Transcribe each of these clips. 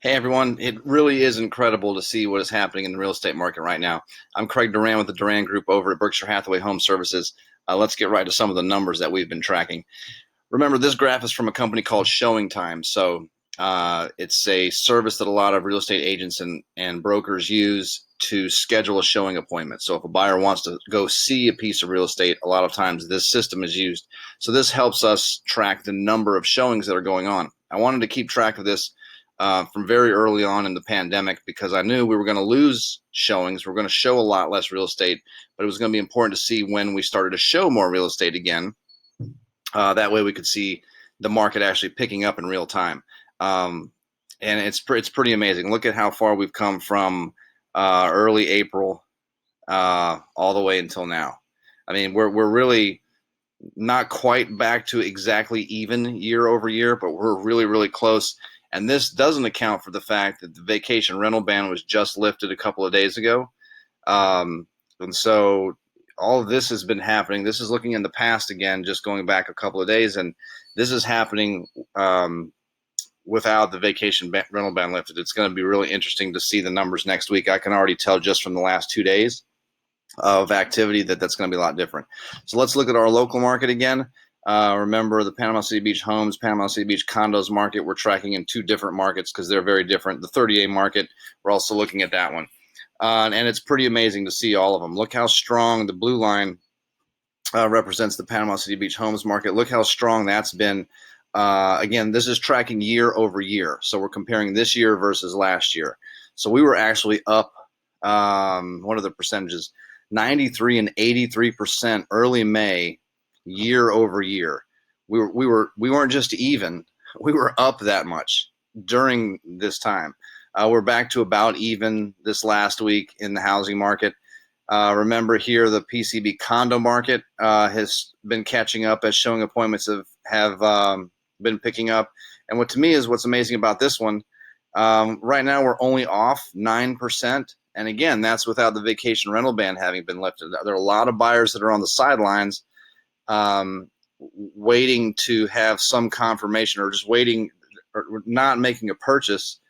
Hey everyone, it really is incredible to see what is happening in the real estate market right now. I'm Craig Duran with the Duran Group over at Berkshire Hathaway Home Services. Let's get right to some of the numbers that we've been tracking. Remember, this graph is from a company called Showing Time. It's a service that a lot of real estate agents and brokers use to schedule a showing appointment. So if a buyer wants to go see a piece of real estate, a lot of times this system is used. So this helps us track the number of showings that are going on. I wanted to keep track of this from very early on in the pandemic because I knew we were going to lose showings. We're going to show a lot less real estate, but it was going to be important to see when we started to show more real estate again. That way we could see the market actually picking up in real time. And it's pretty amazing. Look at how far we've come from early April all the way until now. I mean, we're really not quite back to exactly even year over year, but we're really, really close. And this doesn't account for the fact that the vacation rental ban was just lifted a couple of days ago. And so all of this has been happening. This is looking in the past again, just going back a couple of days. And this is happening without the vacation rental ban lifted. It's going to be really interesting to see the numbers next week. I can already tell just from the last 2 days of activity that's going to be a lot different. So let's look at our local market again. Remember the Panama City Beach homes, Panama City Beach condos market, we're tracking in two different markets because they're very different. The 30A market, we're also looking at that one. And it's pretty amazing to see all of them. Look how strong the blue line represents the Panama City Beach homes market. Look how strong that's been. Again, this is tracking year over year. So we're comparing this year versus last year. So we were actually up, what are the percentages? 93 and 83% early May, year over year. We weren't just even, we were up that much during this time. We're back to about even this last week in the housing market. Remember here, the PCB condo market has been catching up as showing appointments have been picking up. And what to me is what's amazing about this one, right now we're only off 9%. And again, that's without the vacation rental ban having been lifted. There are a lot of buyers that are on the sidelines waiting to have some confirmation or just waiting or not making a purchase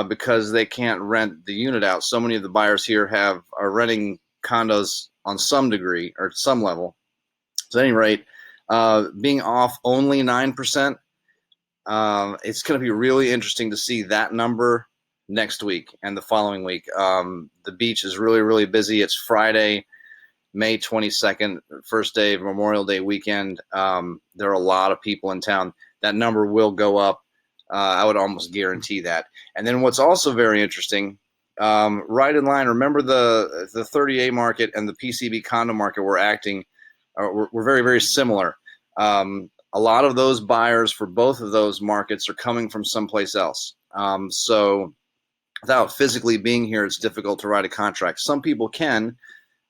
because they can't rent the unit out. So many of the buyers here are renting condos on some degree or some level. So at any rate, being off only 9%, it's going to be really interesting to see that number next week and the following week. The beach is really, really busy. It's Friday, May 22nd, first day of Memorial Day weekend. There are a lot of people in town. That number will go up. I would almost guarantee that. And then what's also very interesting, right in line, remember the 30A market and the PCB condo market we're very, very similar. A lot of those buyers for both of those markets are coming from someplace else. So without physically being here, it's difficult to write a contract. Some people can,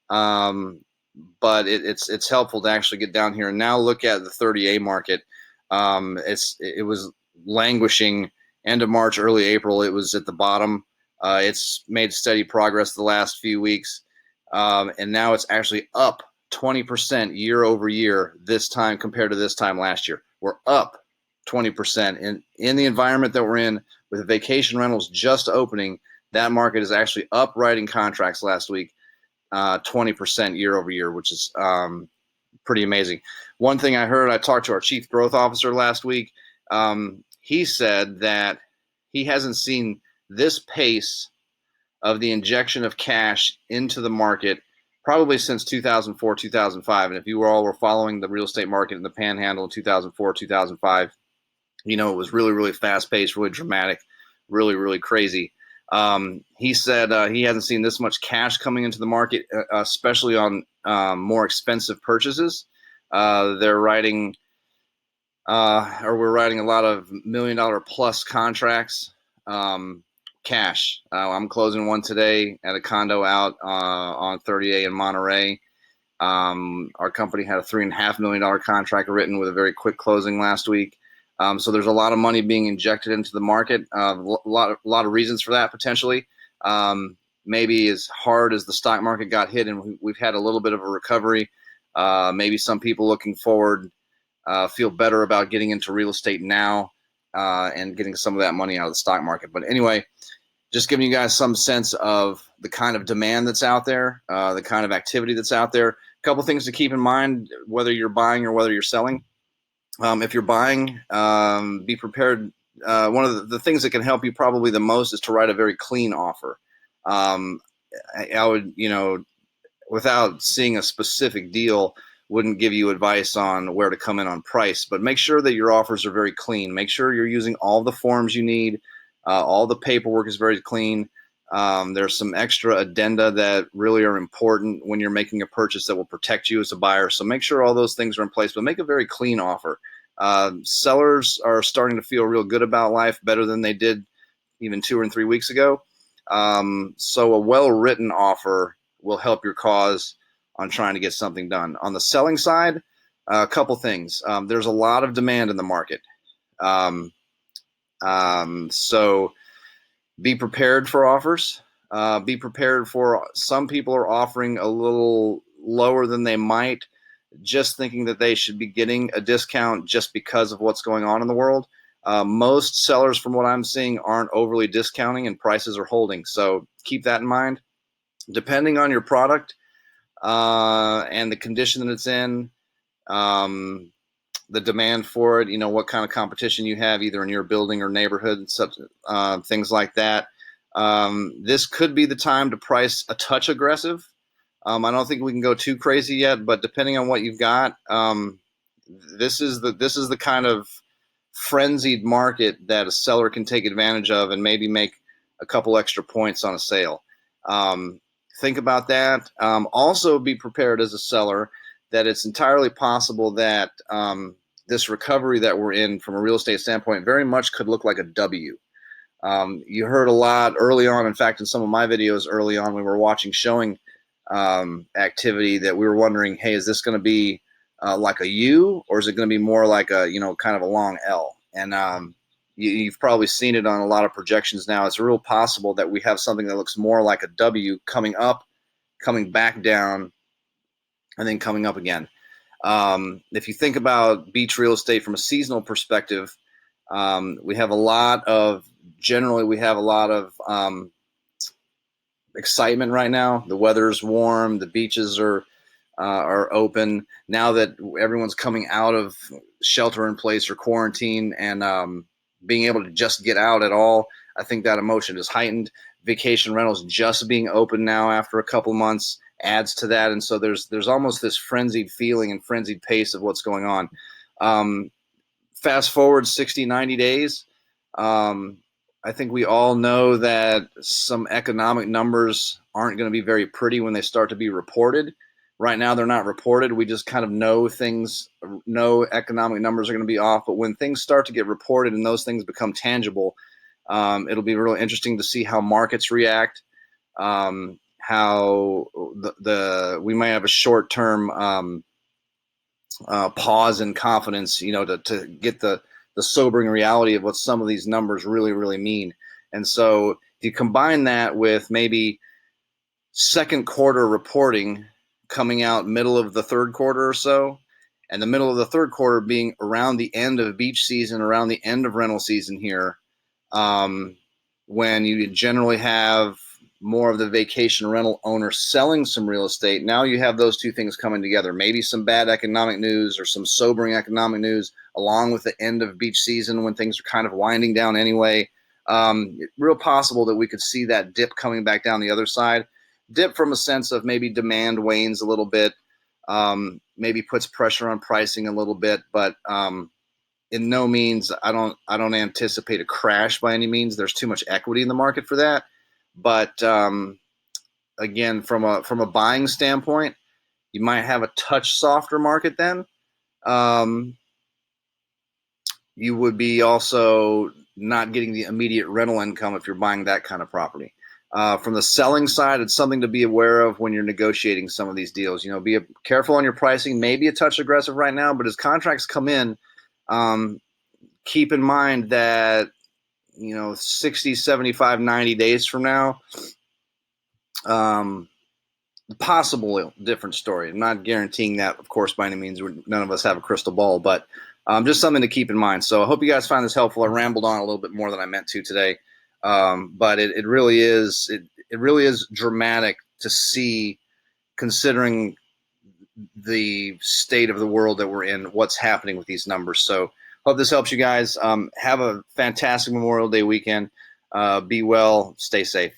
but it's helpful to actually get down here and now look at the 30A market. It was languishing end of March, early April. It was at the bottom. It's made steady progress the last few weeks, and now it's actually up 20% year over year this time compared to this time last year. We're up 20% in the environment that we're in with vacation rentals just opening. That market is actually up writing contracts last week, 20% year over year, which is pretty amazing. One thing I talked to our chief growth officer last week. He said that he hasn't seen this pace of the injection of cash into the market probably since 2004, 2005. And if you all were following the real estate market in the Panhandle in 2004, 2005, it was really, really fast paced, really dramatic, really, really crazy. He said he hasn't seen this much cash coming into the market, especially on more expensive purchases. We're writing a lot of $1 million plus contracts, cash. I'm closing one today at a condo out on 30A in Monterey. Our company had a $3.5 million contract written with a very quick closing last week. So there's a lot of money being injected into the market. A lot of reasons for that potentially. Maybe as hard as the stock market got hit, and we've had a little bit of a recovery. Maybe some people looking forward feel better about getting into real estate now and getting some of that money out of the stock market. But anyway, just giving you guys some sense of the kind of demand that's out there, the kind of activity that's out there. A couple things to keep in mind, whether you're buying or whether you're selling. If you're buying, be prepared. One of the things that can help you probably the most is to write a very clean offer. I would, without seeing a specific deal, wouldn't give you advice on where to come in on price, but make sure that your offers are very clean. Make sure you're using all the forms you need. All the paperwork is very clean. There's some extra addenda that really are important when you're making a purchase that will protect you as a buyer. So make sure all those things are in place, but make a very clean offer. Sellers are starting to feel real good about life, better than they did even 2 or 3 weeks ago. So a well-written offer will help your cause on trying to get something done. On the selling side, a couple things. There's a lot of demand in the market. So be prepared for offers. Be prepared for, some people are offering a little lower than they might, just thinking that they should be getting a discount just because of what's going on in the world. Most sellers, from what I'm seeing, aren't overly discounting and prices are holding. So keep that in mind. Depending on your product and the condition that it's in, the demand for it, what kind of competition you have either in your building or neighborhood, such things like that. This could be the time to price a touch aggressive. I don't think we can go too crazy yet, but depending on what you've got, this is the kind of frenzied market that a seller can take advantage of and maybe make a couple extra points on a sale. Think about that. Also be prepared as a seller that it's entirely possible that this recovery that we're in from a real estate standpoint very much could look like a W. You heard a lot early on. In fact, in some of my videos early on, we were watching showing activity that we were wondering, hey, is this going to be like a U, or is it going to be more like a, kind of a long L? And you've probably seen it on a lot of projections now. It's real possible that we have something that looks more like a W coming up, coming back down, and then coming up again. If you think about beach real estate from a seasonal perspective, we have a lot of excitement right now. The weather's warm, the beaches are open. Now that everyone's coming out of shelter in place or quarantine and being able to just get out at all, I think that emotion is heightened. Vacation rentals just being open now after a couple months adds to that, and so there's almost this frenzied feeling and frenzied pace of what's going on. Fast forward 60, 90 days, I think we all know that some economic numbers aren't going to be very pretty when they start to be reported. Right now, they're not reported. We just kind of know economic numbers are going to be off. But when things start to get reported and those things become tangible, it'll be really interesting to see how markets react, how we might have a short-term pause in confidence, to get the sobering reality of what some of these numbers really, really mean. And so if you combine that with maybe second quarter reporting coming out middle of the third quarter or so, and the middle of the third quarter being around the end of beach season, around the end of rental season here, when you generally have more of the vacation rental owner selling some real estate. Now you have those two things coming together, maybe some bad economic news or some sobering economic news along with the end of beach season when things are kind of winding down anyway. Real possible that we could see that dip coming back down the other side. Dip from a sense of maybe demand wanes a little bit, maybe puts pressure on pricing a little bit, but in no means, I don't anticipate a crash by any means. There's too much equity in the market for that. But again, from a buying standpoint, you might have a touch softer market then. You would be also not getting the immediate rental income if you're buying that kind of property. From the selling side, it's something to be aware of when you're negotiating some of these deals. Be careful on your pricing, maybe a touch aggressive right now, but as contracts come in, keep in mind that 60, 75, 90 days from now, possible different story. I'm not guaranteeing that, of course, by any means. None of us have a crystal ball, but Just something to keep in mind. So I hope you guys find this helpful. I rambled on a little bit more than I meant to today, but it really is it really is dramatic to see, considering the state of the world that we're in, what's happening with these numbers. So hope this helps you guys. Have a fantastic Memorial Day weekend. Be well, stay safe.